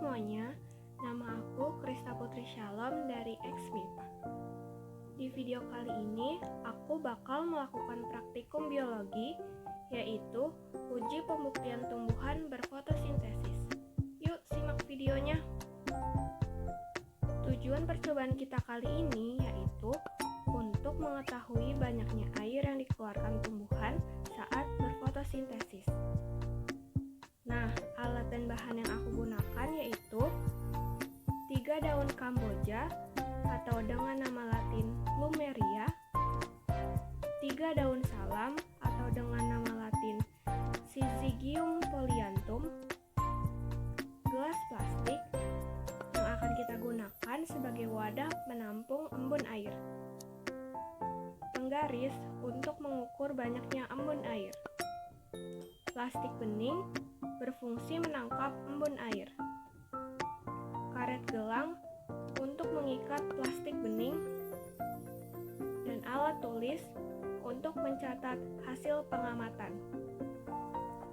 semuanya, nama aku Krista Putri Shalom dari XMIPA. Di video kali ini, aku bakal melakukan praktikum biologi, yaitu uji pembuktian tumbuhan berfotosintesis. Yuk simak videonya. Tujuan percobaan kita kali ini yaitu untuk mengetahui banyaknya air yang dikeluarkan tumbuhan saat berfotosintesis. Nah, alat dan bahan yang aku gunakan yaitu 3 daun Kamboja atau dengan nama latin Plumeria, 3 daun salam atau dengan nama latin Syzygium polyanthum, gelas plastik yang akan kita gunakan sebagai wadah menampung embun air, penggaris untuk mengukur banyaknya embun air, plastik bening berfungsi menangkap embun air, karet gelang untuk mengikat plastik bening, dan alat tulis untuk mencatat hasil pengamatan.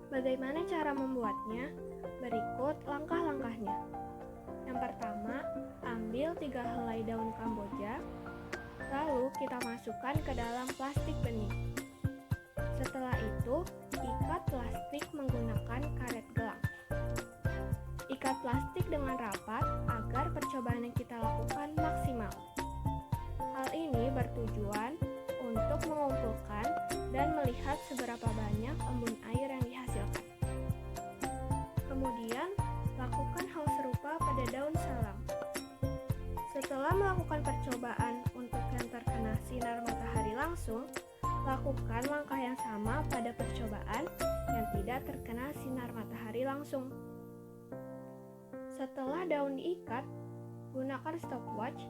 Bagaimana cara membuatnya? Berikut langkah-langkahnya. Yang pertama, ambil 3 helai daun Kamboja, lalu kita masukkan ke dalam plastik bening. Setelah itu, ikat plastik menggunakan karet gelang. Ikat plastik dengan rapat agar percobaan yang kita lakukan maksimal. Hal ini bertujuan untuk mengumpulkan dan melihat seberapa banyak embun air yang dihasilkan. Kemudian, lakukan hal serupa pada daun salam. Setelah melakukan percobaan untuk yang terkena sinar matahari langsung, lakukan langkah yang sama pada percobaan yang tidak terkena sinar matahari langsung. Setelah daun diikat, gunakan stopwatch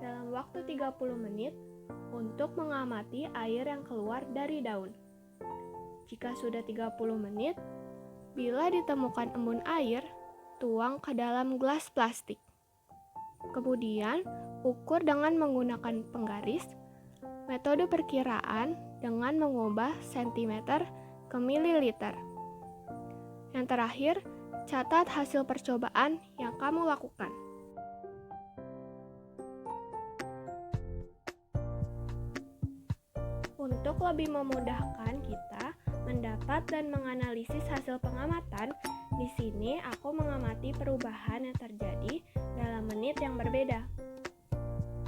dalam waktu 30 menit untuk mengamati air yang keluar dari daun. Jika sudah 30 menit, bila ditemukan embun air, tuang ke dalam gelas plastik. Kemudian, ukur dengan menggunakan penggaris. Metode perkiraan dengan mengubah cm ke mililiter. Yang terakhir, catat hasil percobaan yang kamu lakukan. Untuk lebih memudahkan kita mendapat dan menganalisis hasil pengamatan, di sini aku mengamati perubahan yang terjadi dalam menit yang berbeda.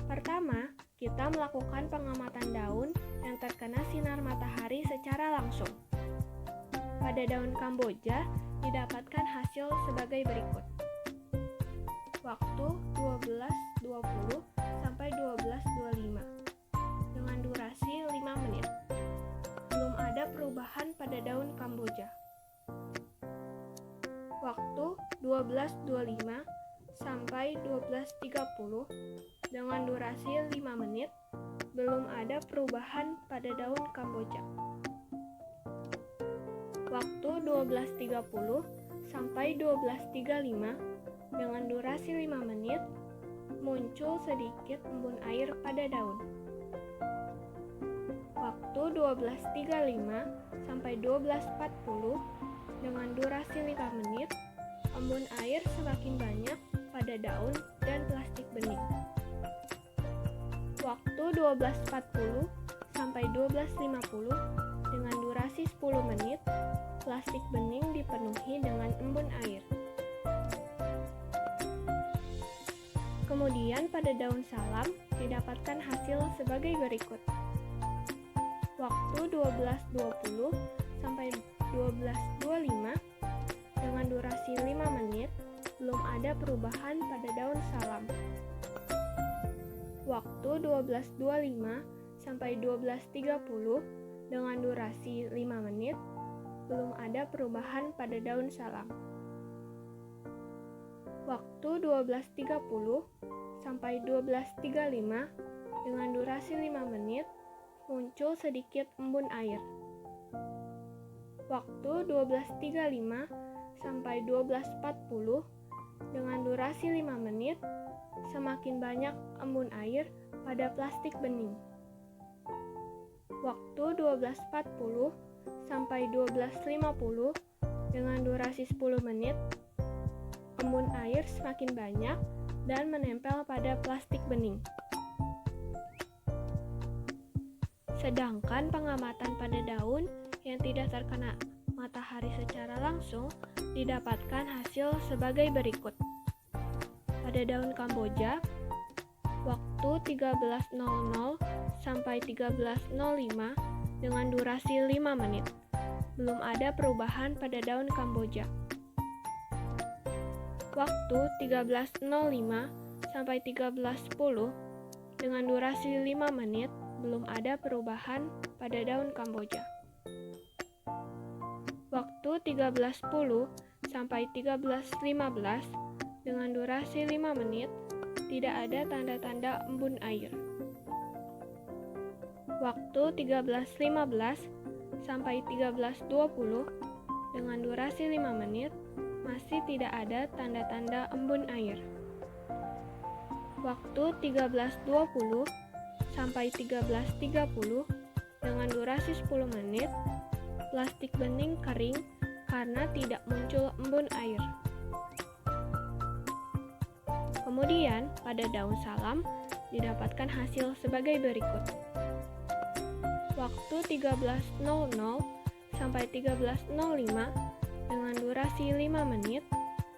Pertama, kita melakukan pengamatan daun yang terkena sinar matahari secara langsung. Pada daun Kamboja, didapatkan hasil sebagai berikut. Waktu 12.20 sampai 12.25 dengan durasi 5 menit. Belum ada perubahan pada daun Kamboja. Waktu 12.25 sampai 12.30 dengan durasi 5 menit. Belum ada perubahan pada daun Kamboja. Waktu 12.30 sampai 12.35 dengan durasi 5 menit, muncul sedikit embun air pada daun. Waktu 12.35 sampai 12.40 dengan durasi 5 menit, embun air semakin banyak pada daun dan plastik bening. Waktu 12.40 sampai 12.50 dengan durasi 10 menit, plastik bening dipenuhi dengan embun air. Kemudian pada daun salam didapatkan hasil sebagai berikut. Waktu 12.20 sampai 12.25 dengan durasi 5 menit, belum ada perubahan pada daun salam. Waktu 12.25 sampai 12.30 dengan durasi 5 menit, belum ada perubahan pada daun salam. Waktu 12.30 sampai 12.35 dengan durasi 5 menit, muncul sedikit embun air. Waktu 12.35 sampai 12.40 dengan durasi 5 menit, semakin banyak embun air pada plastik bening. Waktu 12.40 sampai 12.50 dengan durasi 10 menit, embun air semakin banyak dan menempel pada plastik bening. Sedangkan pengamatan pada daun yang tidak terkena matahari secara langsung didapatkan hasil sebagai berikut. Pada daun Kamboja, waktu 13.00 sampai 13.05 dengan durasi 5 menit. Belum ada perubahan pada daun Kamboja. Waktu 13.05 sampai 13.10 dengan durasi 5 menit. Belum ada perubahan pada daun Kamboja. Waktu 13.10 sampai 13.15 dengan durasi 5 menit. Tidak ada tanda-tanda embun air. Waktu 13.15 sampai 13.20 dengan durasi 5 menit masih tidak ada tanda-tanda embun air. Waktu 13.20 sampai 13.30 dengan durasi 10 menit, plastik bening kering karena tidak muncul embun air. Kemudian, pada daun salam didapatkan hasil sebagai berikut. Waktu 13.00 sampai 13.05 dengan durasi 5 menit,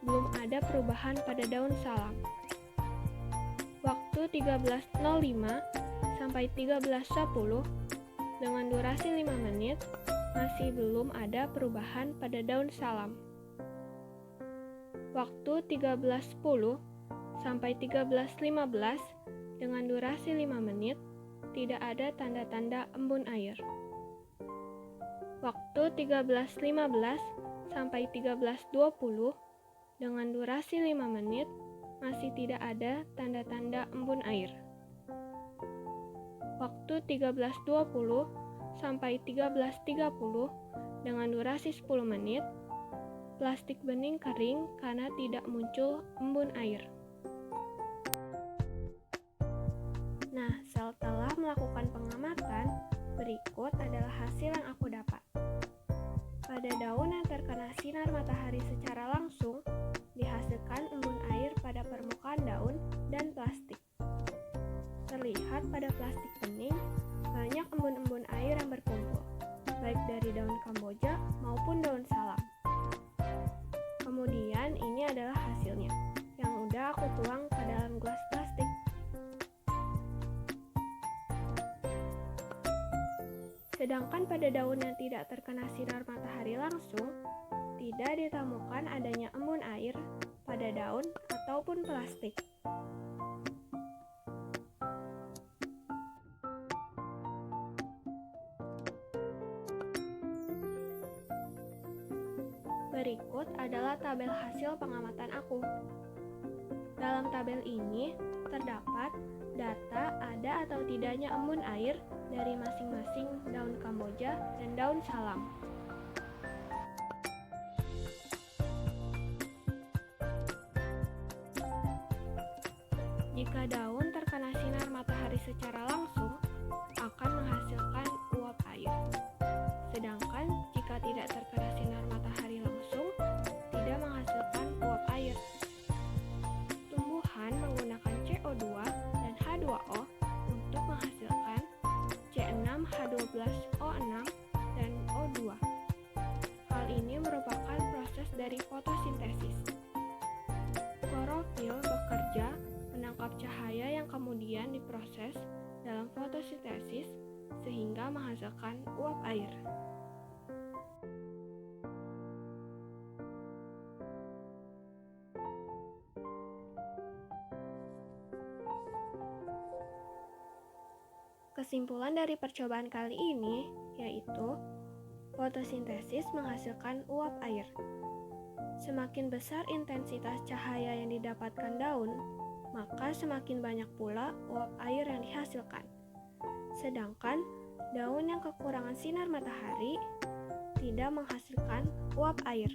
belum ada perubahan pada daun salam. Waktu 13.05 sampai 13.10 dengan durasi 5 menit, masih belum ada perubahan pada daun salam. Waktu 13.10 sampai 13.15 dengan durasi 5 menit, tidak ada tanda-tanda embun air. Waktu 13.15 sampai 13.20 dengan durasi 5 menit, masih tidak ada tanda-tanda embun air. Waktu 13.20 sampai 13.30 dengan durasi 10 menit, plastik bening kering karena tidak muncul embun air. Nah, setelah melakukan pengamatan, berikut adalah hasil yang aku dapat. Pada daun yang terkena sinar matahari secara langsung, dihasilkan embun air pada permukaan daun dan plastik. Terlihat pada plastik bening, banyak embun-embun air yang berkumpul, baik dari daun Kamboja maupun daun salam. Kemudian ini adalah hasilnya, yang udah aku tuang ke dalam gelas plastik. Sedangkan pada daun yang tidak terkena sinar matahari langsung, tidak ditemukan adanya embun air pada daun ataupun plastik. Berikut adalah tabel hasil pengamatan aku. Dalam tabel ini terdapat data ada atau tidaknya embun air dari masing-masing daun Kamboja dan daun salam. Jika daun terkena sinar matahari secara langsung, akan menghasilkan uap air. Sedangkan jika tidak terkena sinar matahari langsung, tidak menghasilkan uap air. Tumbuhan menggunakan CO2 dan H2O untuk menghasilkan C6H12O6 dan O2. Hal ini merupakan proses dari fotosintesis. Klorofil bekerja menangkap cahaya yang kemudian diproses dalam fotosintesis sehingga menghasilkan uap air. Kesimpulan dari percobaan kali ini yaitu fotosintesis menghasilkan uap air. Semakin besar intensitas cahaya yang didapatkan daun, maka semakin banyak pula uap air yang dihasilkan. Sedangkan daun yang kekurangan sinar matahari tidak menghasilkan uap air.